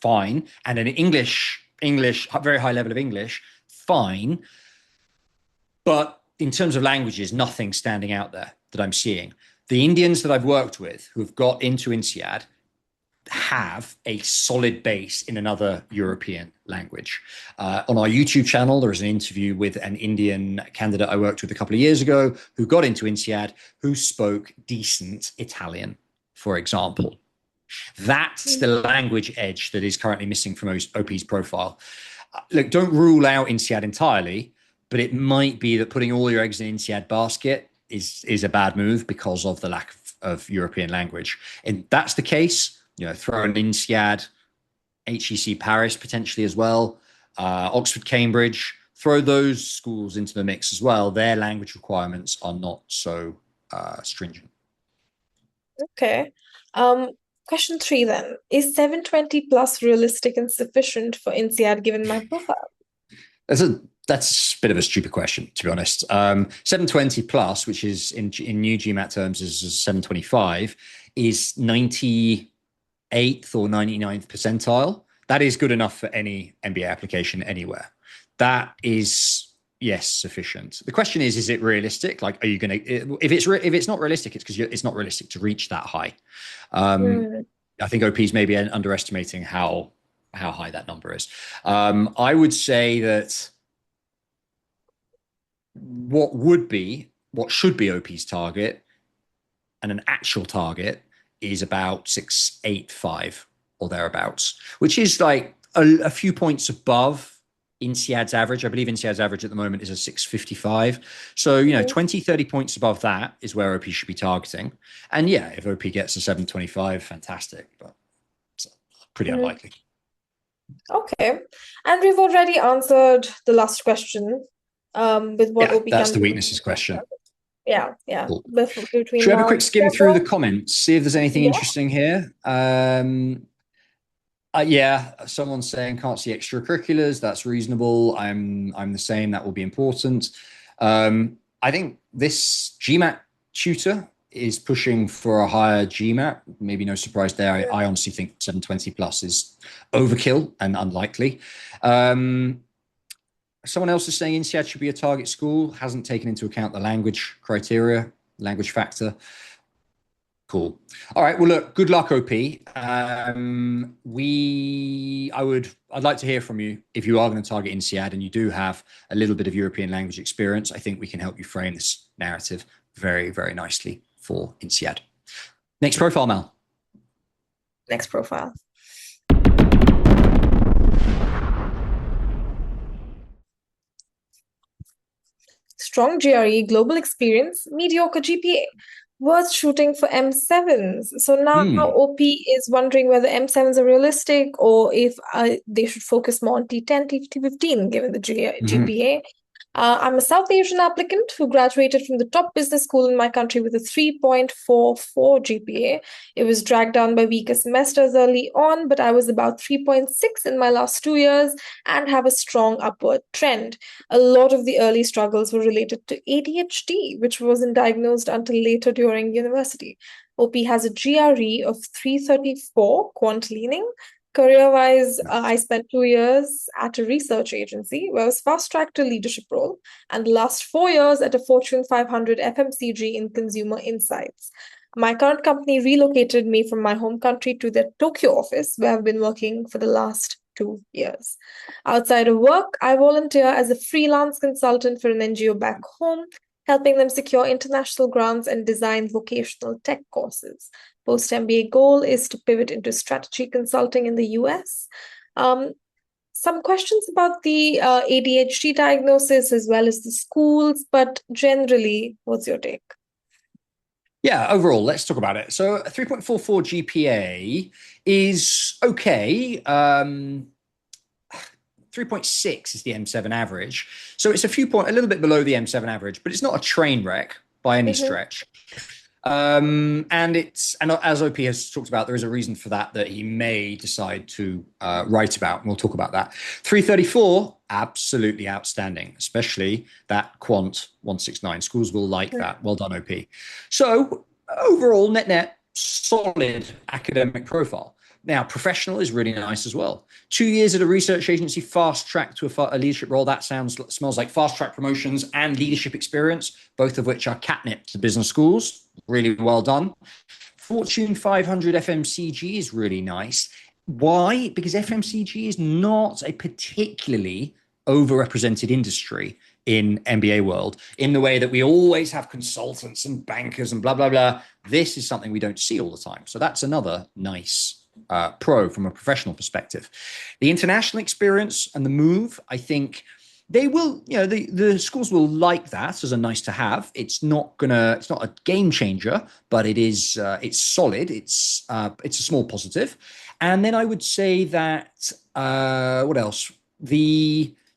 fine, and an English, very high level of English, fine. But in terms of languages, nothing standing out there that I'm seeing. The Indians that I've worked with who've got into INSEAD have a solid base in another European language. On our YouTube channel, there is an interview with an Indian candidate I worked with a couple of years ago who got into INSEAD, who spoke decent Italian, for example. That's the language edge that is currently missing from OP's profile. Look, don't rule out INSEAD entirely, but it might be that putting all your eggs in INSEAD basket is a bad move because of the lack of European language. And that's the case, throw an INSEAD, HEC Paris potentially as well, Oxford, Cambridge, throw those schools into the mix as well. Their language requirements are not so stringent. Okay. Question 3 then. Is 720 plus realistic and sufficient for INSEAD given my profile? That's a bit of a stupid question, to be honest. 720 plus, which is in new GMAT terms is 725, is 98th or 99th percentile. That is good enough for any MBA application anywhere. That is, yes, sufficient. The question is it realistic? Like, are you going to, if it's not realistic, it's because it's not realistic to reach that high. I think OP's maybe underestimating how high that number is. I would say that what should be OP's target and an actual target is about 685 or thereabouts, which is like a few points above INSEAD's average. I believe INSEAD's average at the moment is a 655. So, 20, 30 points above that is where OP should be targeting. And yeah, if OP gets a 725, fantastic, but it's pretty unlikely. Okay. And we've already answered the last question with what OP that's can the do. weaknesses question. Yeah. Cool. Between Should we have a now quick skim and through the comments, see if there's anything interesting here? Someone's saying can't see extracurriculars. That's reasonable. I'm the same. That will be important. I think this GMAT tutor is pushing for a higher GMAT. Maybe no surprise there. I honestly think 720 plus is overkill and unlikely. Someone else is saying INSEAD should be a target school. Hasn't taken into account the language criteria, language factor. Cool. All right. Well, look, good luck, OP. I'd like to hear from you if you are going to target INSEAD and you do have a little bit of European language experience. I think we can help you frame this narrative very, very nicely for INSEAD. Next profile, Mal. Next profile. Strong GRE, global experience, mediocre GPA. Worth shooting for M7s. So now OP is wondering whether M7s are realistic or if they should focus more on T10, T15, given the GPA. I'm a South Asian applicant who graduated from the top business school in my country with a 3.44 GPA. It was dragged down by weaker semesters early on, but I was about 3.6 in my last 2 years and have a strong upward trend. A lot of the early struggles were related to ADHD, which wasn't diagnosed until later during university. OP has a GRE of 334, quant leaning. Career-wise, I spent 2 years at a research agency where I was fast-tracked to leadership role, and the last 4 years at a Fortune 500 FMCG in consumer insights. My current company relocated me from my home country to their Tokyo office, where I've been working for the last 2 years. Outside of work, I volunteer as a freelance consultant for an NGO back home, helping them secure international grants and design vocational tech courses. Post-MBA goal is to pivot into strategy consulting in the US. Some questions about the ADHD diagnosis as well as the schools, but generally, what's your take? Yeah, overall, let's talk about it. So a 3.44 GPA is okay. 3.6 is the M7 average. So it's a little bit below the M7 average, but it's not a train wreck by any stretch. And as OP has talked about, there is a reason for that he may decide to write about, and we'll talk about that. 334, absolutely outstanding, especially that quant 169. Schools will like that. Well done, OP. So overall, net, solid academic profile. Now, professional is really nice as well. 2 years at a research agency, fast track to a leadership role. That smells like fast track promotions and leadership experience, both of which are catnip to business schools. Really well done. Fortune 500 FMCG is really nice. Why? Because FMCG is not a particularly overrepresented industry in MBA world in the way that we always have consultants and bankers and blah, blah, blah. This is something we don't see all the time. So that's another nice pro from a professional perspective. The international experience and the move, I think they will, the schools will like that as a nice to have. It's not a game changer, but it's solid. It's a small positive. And then I would say that, what else?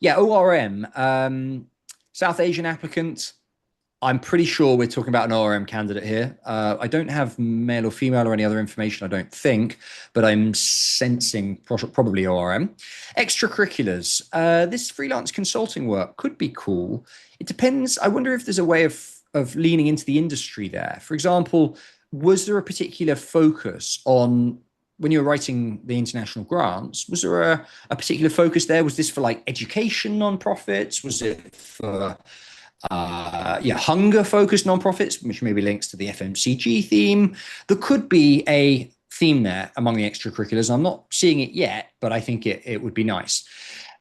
ORM, South Asian applicant. I'm pretty sure we're talking about an ORM candidate here. I don't have male or female or any other information, I don't think, but I'm sensing probably ORM. Extracurriculars. This freelance consulting work could be cool. It depends. I wonder if there's a way of leaning into the industry there. For example, was there a particular focus on, when you were writing the international grants, was there a particular focus there? Was this for like education nonprofits? Was it for hunger-focused nonprofits, which maybe links to the FMCG theme? There could be a theme there among the extracurriculars. I'm not seeing it yet, but I think it would be nice.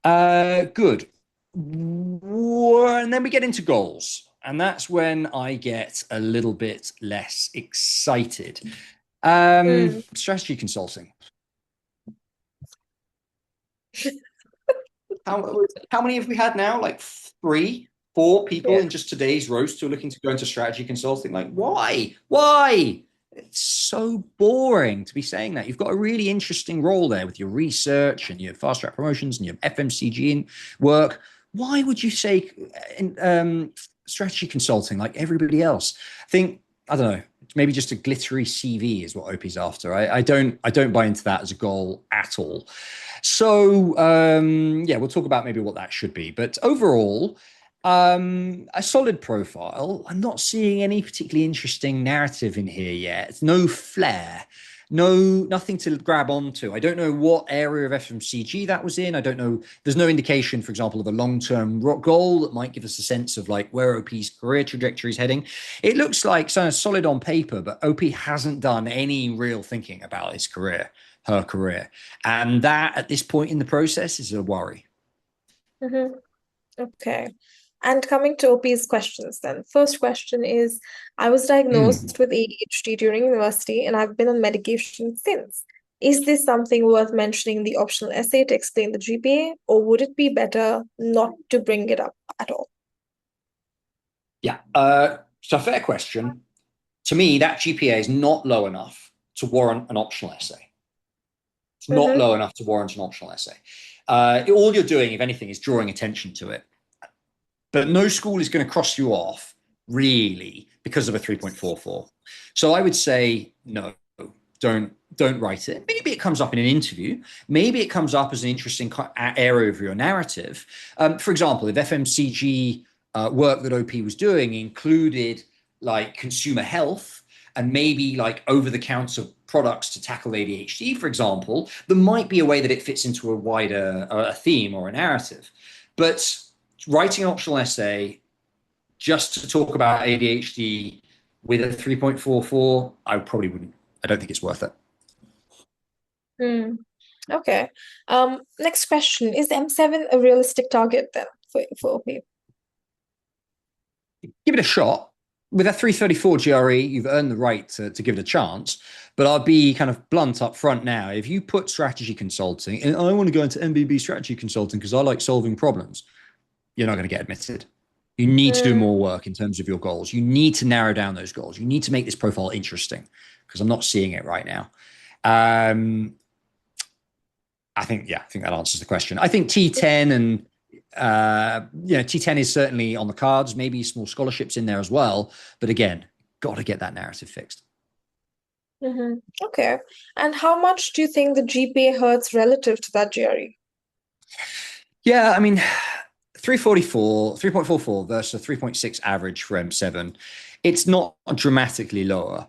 Good. And then we get into goals. And that's when I get a little bit less excited. Strategy consulting. How many have we had now? Like 3, 4 people in just today's roast who are looking to go into strategy consulting. Like, why? Why? It's so boring to be saying that. You've got a really interesting role there with your research and your fast track promotions and your FMCG work. Why would you say strategy consulting like everybody else? I think, I don't know, maybe just a glittery CV is what OP's after. I don't buy into that as a goal at all. So yeah, we'll talk about maybe what that should be. But overall, a solid profile. I'm not seeing any particularly interesting narrative in here yet. No flair, nothing to grab onto. I don't know what area of FMCG that was in. I don't know. There's no indication, for example, of a long-term goal that might give us a sense of like where OP's career trajectory is heading. It looks like so solid on paper, but OP hasn't done any real thinking about his career, her career. And that at this point in the process is a worry. Okay. And coming to OP's questions then. First question is, I was diagnosed with ADHD during university and I've been on medication since. Is this something worth mentioning in the optional essay to explain the GPA, or would it be better not to bring it up at all? Yeah, so fair question. To me, that GPA is not low enough to warrant an optional essay. It's not low enough to warrant an optional essay. All you're doing, if anything, is drawing attention to it. But no school is going to cross you off, really, because of a 3.44. So I would say, no, don't write it. Maybe it comes up in an interview. Maybe it comes up as an interesting area of your narrative. For example, if FMCG work that OP was doing included like consumer health and maybe like over-the-counter products to tackle ADHD, for example, there might be a way that it fits into a wider theme or a narrative. But writing an optional essay just to talk about ADHD with a 3.44, I probably wouldn't. I don't think it's worth it. Okay. Next question. Is M7 a realistic target then for OP? Give it a shot. With a 334 GRE, you've earned the right to give it a chance. But I'll be kind of blunt up front now. If you put strategy consulting, and I want to go into MBB strategy consulting because I like solving problems, you're not going to get admitted. You need to do more work in terms of your goals. You need to narrow down those goals. You need to make this profile interesting because I'm not seeing it right now. I think that answers the question. I think T10 and T10 is certainly on the cards, maybe small scholarships in there as well. But again, got to get that narrative fixed. Okay. And how much do you think the GPA hurts relative to that GRE? Yeah, I mean, 3.44 versus a 3.6 average for M7, it's not dramatically lower.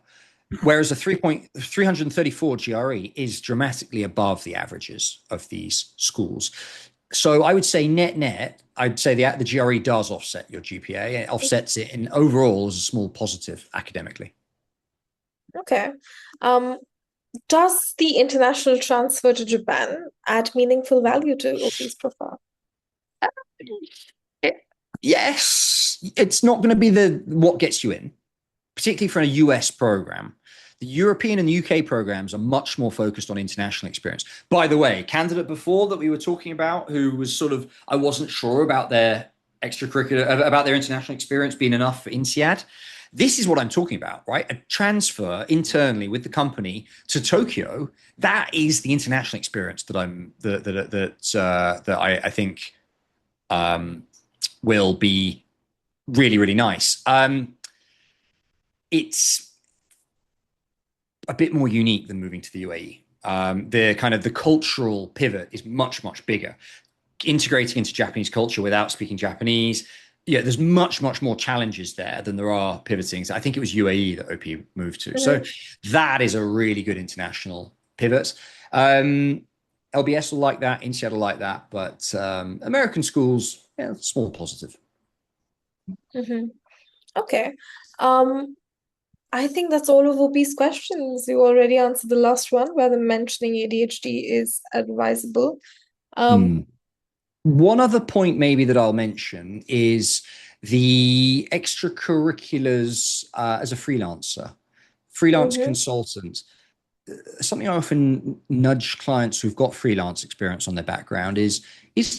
Whereas a 334 GRE is dramatically above the averages of these schools. So I would say net, I'd say the GRE does offset your GPA. It offsets it in overall as a small positive academically. Okay. Does the international transfer to Japan add meaningful value to OP's profile? Yes, it's not going to be what gets you in, particularly for a US program. The European and the UK programs are much more focused on international experience. By the way, candidate before that we were talking about who was sort of, I wasn't sure about their extracurricular, about their international experience being enough for INSEAD. This is what I'm talking about, right? A transfer internally with the company to Tokyo. That is the international experience that I think will be really, really nice. It's a bit more unique than moving to the UAE. The cultural pivot is much, much bigger. Integrating into Japanese culture without speaking Japanese, there's much, much more challenges there than there are pivoting. So I think it was UAE that OP moved to. So that is a really good international pivot. LBS will like that, INSEAD will like that, but American schools, small positive. Okay. I think that's all of OP's questions. You already answered the last one, whether mentioning ADHD is advisable. One other point maybe that I'll mention is the extracurriculars as a freelance consultant. Something I often nudge clients who've got freelance experience on their background is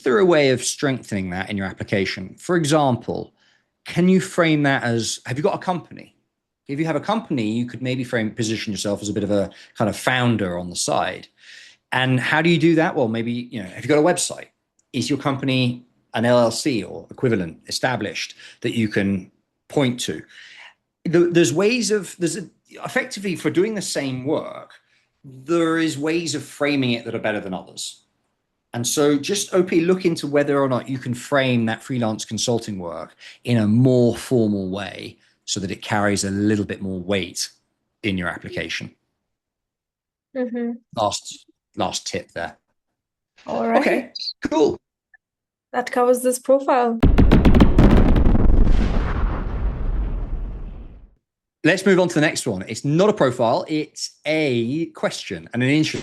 there a way of strengthening that in your application? For example, can you frame that as, have you got a company? If you have a company, you could maybe position yourself as a bit of a kind of founder on the side. And how do you do that? Well, maybe, have you got a website? Is your company an LLC or equivalent established that you can point to? Effectively, for doing the same work, there is ways of framing it that are better than others. And so just OP, look into whether or not you can frame that freelance consulting work in a more formal way so that it carries a little bit more weight in your application. Last tip there. All right. Okay, cool. That covers this profile. Let's move on to the next one. It's not a profile, it's a question and an intro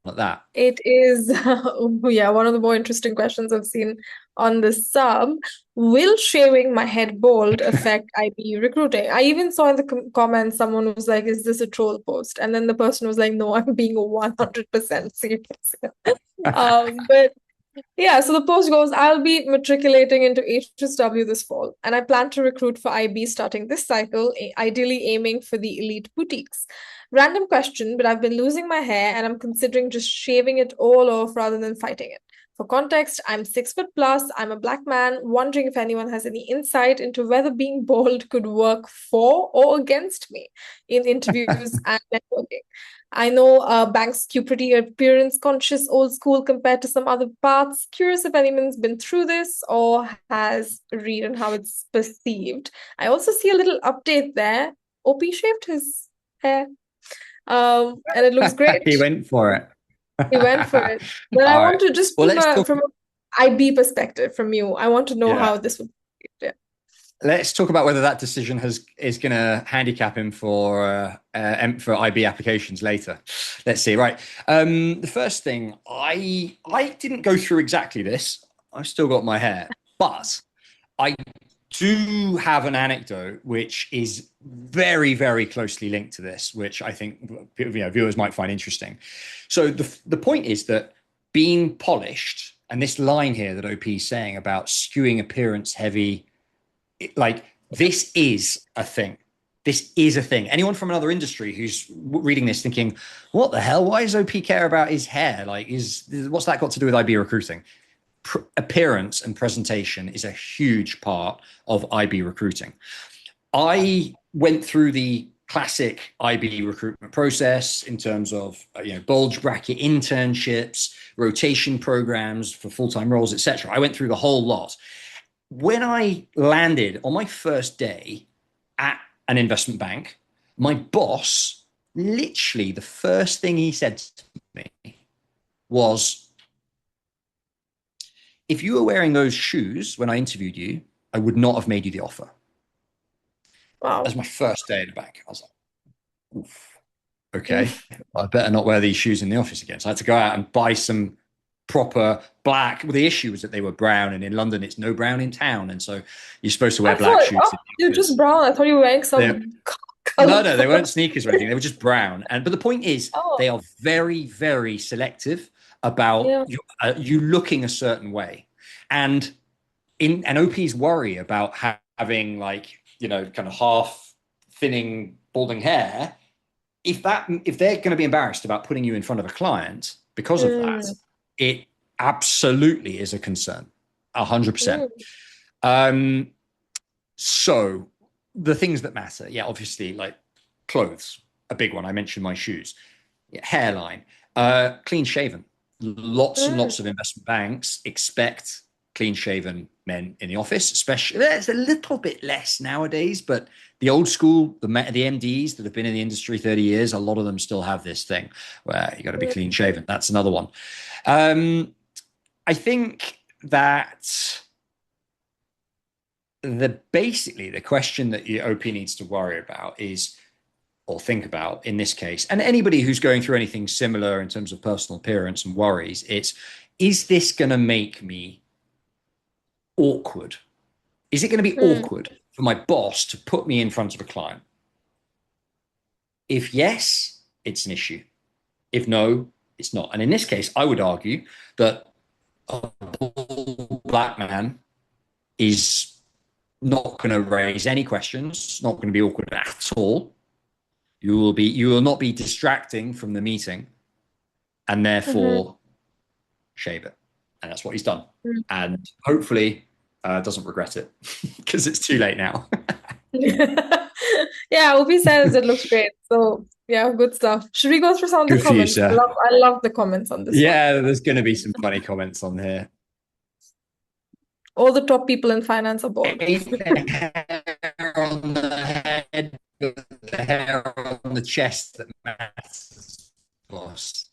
like that. It is, one of the more interesting questions I've seen on the sub. Will shaving my head bald affect IB recruiting? I even saw in the comments someone was like, is this a troll post? And then the person was like, no, I'm being 100% serious. But yeah, so the post goes, I'll be matriculating into HSW this fall, and I plan to recruit for IB starting this cycle, ideally aiming for the elite boutiques. Random question, but I've been losing my hair and I'm considering just shaving it all off rather than fighting it. For context, I'm 6 foot plus, I'm a black man, wondering if anyone has any insight into whether being bald could work for or against me in interviews and networking. I know banks skew pretty appearance conscious, old school compared to some other parts. Curious if anyone's been through this or has a read on how it's perceived. I also see a little update there. OP shaved his hair. And it looks great. He went for it. He went for it. But I want to just from an IB perspective from you, I want to know how this would be. Yeah. Let's talk about whether that decision is going to handicap him for IB applications later. Let's see. Right. The first thing, I didn't go through exactly this. I've still got my hair, but I do have an anecdote which is very, very closely linked to this, which I think viewers might find interesting. So the point is that being polished, and this line here that OP is saying about skewing appearance heavy, this is a thing. This is a thing. Anyone from another industry who's reading this thinking, what the hell? Why does OP care about his hair? What's that got to do with IB recruiting? Appearance and presentation is a huge part of IB recruiting. I went through the classic IB recruitment process in terms of bulge bracket internships, rotation programs for full-time roles, etc. I went through the whole lot. When I landed on my first day at an investment bank, my boss, literally the first thing he said to me was, if you were wearing those shoes when I interviewed you, I would not have made you the offer. Wow. That was my first day at the bank. I was like, oof, okay, I better not wear these shoes in the office again. So I had to go out and buy some proper black. Well, the issue was that they were brown, and in London it's no brown in town, and so you're supposed to wear black shoes. You're just brown. I thought you were wearing some no, they weren't sneakers or anything. They were just brown. But the point is, they are very, very selective about you looking a certain way. And OP's worry about having kind of half thinning balding hair, if they're going to be embarrassed about putting you in front of a client because of that, it absolutely is a concern, 100%. So the things that matter, obviously, like clothes, a big one. I mentioned my shoes, hairline, clean shaven. Lots and lots of investment banks expect clean shaven men in the office, especially. There's a little bit less nowadays, but the old school, the MDs that have been in the industry 30 years, a lot of them still have this thing where you got to be clean shaven. That's another one. I think that basically the question that your OP needs to worry about or think about in this case, and anybody who's going through anything similar in terms of personal appearance and worries, is this going to make me awkward Is it going to be awkward for my boss to put me in front of a client? If yes, it's an issue. If no, it's not. And in this case, I would argue that a black man is not going to raise any questions, not going to be awkward at all. You will not be distracting from the meeting, and therefore shave it. And that's what he's done. And hopefully doesn't regret it because it's too late now. Yeah, Obi says it looks great. So yeah, good stuff. Should we go through some of the comments? You, I love the comments on this one. There's going to be some funny comments on here. All the top people in finance are bald. Hair on the head, the hair on the chest that matters, boss.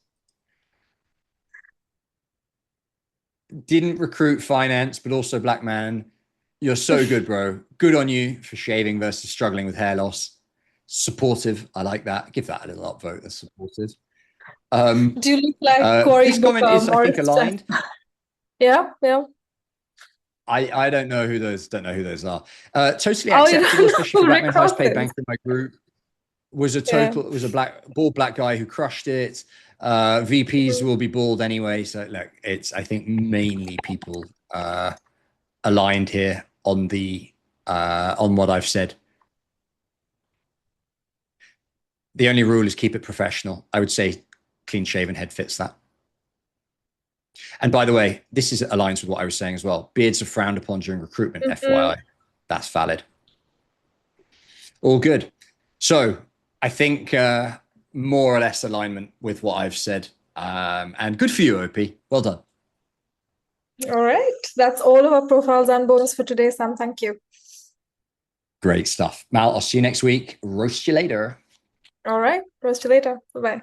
Didn't recruit finance, but also black man. You're so good, bro. Good on you for shaving versus struggling with hair loss. Supportive. I like that. Give that a little upvote. That's supportive. Do you look like Cory? This comment is, I think, aligned. Yeah. I don't know who those are. Totally acceptable, especially for black man. Highest paid banker in my group was a bald black guy who crushed it. VPs will be bald anyway. So look, it's, I think, mainly people aligned here on the on what I've said. The only rule is keep it professional. I would say clean shaven head fits that. And by the way, this is aligns with what I was saying as well. Beards are frowned upon during recruitment, FYI. That's valid. All good. So I think more or less alignment with what I've said. And good for you, OP. Well done. All right. That's all of our profiles and bonus for today, Sam. Thank you. Great stuff. Mal, I'll see you next week. Roast you later. All right. Roast you later. Bye-bye.